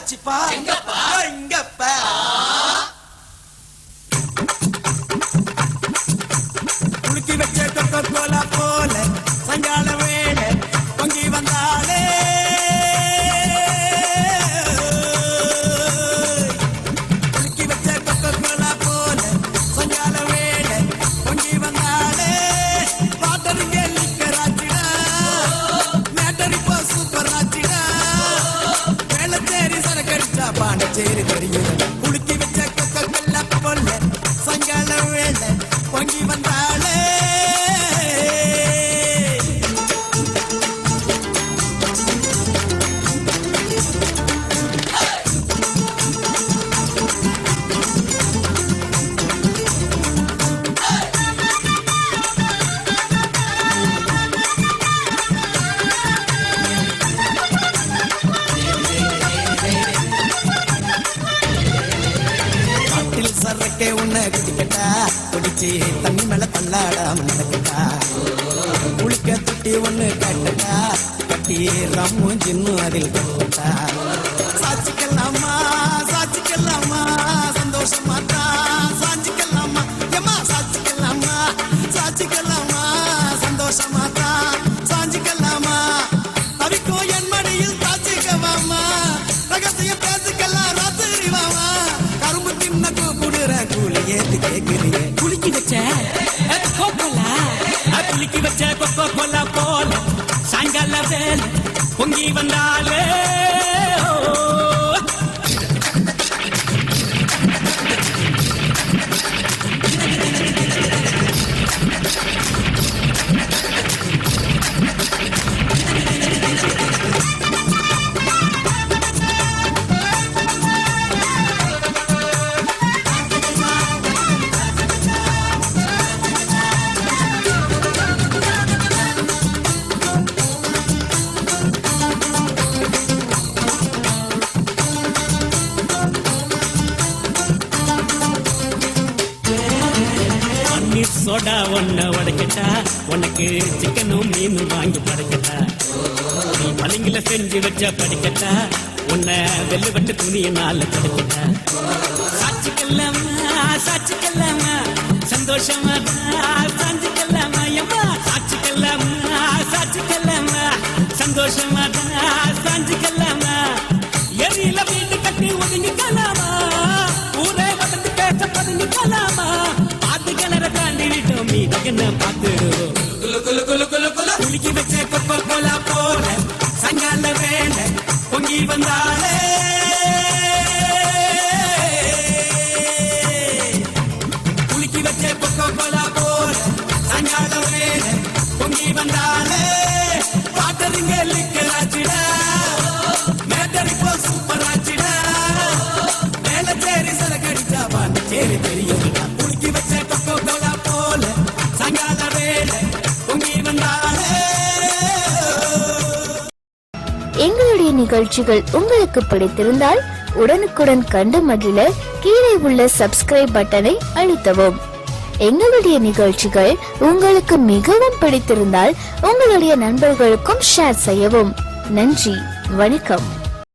ஆச்சுப்பா இங்கப்பா குலுக்கி வச்ச Coca Cola போல சாயங்கால வேளை பொங்கி வந்தாலே குலுக்கி வச்ச கொக்கோ கோலா போல சாயங்கால வேளை பொங்கி வந்தாலே பாட்டருங்க லிக்கராச்சிடா மேட்டரிப்போ சூப்பர் ஆச்சிடா வேளச்சேரி சரக்கடிச்சா பாண்டச்சேரி தெரியும் குலுக்கி வச்ச கொக்கோ கோலா போல சாயங்கால வேளை பொங்கி வந்தாலே சரக்கே உன்னை குடிக்கட்டா குடிச்சு தண்ணி மேல தள்ளாடாம நடக்கட்டா குளிக்க தொட்டி ஒண்ணு கட்டட்டா கட்டி ரம்மும் சின்னும் அதில் கட்டட்டா சாட்சிக்கலாமா சாட்சிக்கலாமா சந்தோஷமா தான் சாட்சிக்கலாமா எம்மா சாட்சிக்கலாமா சாட்சிக்கலாமா சந்தோஷமா தான் சாட்சிக்கலாமா தவிக்கோ என் மடியில் சாட்சிக்கவாமா ரகசியம் பேசிக்கலாம் ராத்திரி வாமா கரும்பு தின்ன கூடுற கூலி ஏத்து கேக்குறீங்க குளிக்கி வச்ச கோலா குளிக்கி வச்ச கொக்கோ கோலா போல சாயங்கால வேலை பொங்கி வந்தாலே சோடா ஒன்ன உடைக்கட்டா உனக்கு சிக்கனும் மீனும் வாங்கி படைக்கட்டா நீ பழங்கில செஞ்சு வச்ச படிக்கட்டா உன்னை வெள்ளு வட்டு துணியினால படைக்கட்டா சாட்சிக்கல்லாமா சாட்சிக்கல்லாமா சந்தோஷமா சாஞ்சிக்கல்லாமா எம்மா சாட்சிக்கல்லாமா சாட்சிக்கல்லாமா சந்தோஷமா சாஞ்சிக்கல்லாமா எரியில வீட்டு கட்டி ஒதுங்கிக்கலாமா ஊரே வந்து பேச பதுங்கிக்கலாமா குலுக்கி வச்ச கொக்கோ கோலா போல சாயங்கால வேளை பொங்கி வந்தாலே குலுக்கி வச்ச கொக்கோ கோலா போல சாயங்கால வேளை பொங்கி வந்தாலே பாட்டருங்க லிக்கராச்சிடா மேட்டரிப்போ சூப்பர் ஆச்சிடா வேளச்சேரி சரக்கடிச்சா பாண்டச்சேரி தெரியும் குலுக்கி வச்ச கொக்கோ கோலா போல சாயங்கால வேளை பொங்கி வந்தாலே. எங்களுடைய நிகழ்ச்சிகள் உங்களுக்கு பிடித்திருந்தால் உடனுக்குடன் கண்டு மகிழ கீழே உள்ள சப்ஸ்கிரைப் பட்டனை அழுத்தவும். எங்களுடைய நிகழ்ச்சிகள் உங்களுக்கு மிகவும் பிடித்திருந்தால் உங்களுடைய நண்பர்களுக்கும் ஷேர் செய்யவும். நன்றி, வணக்கம்.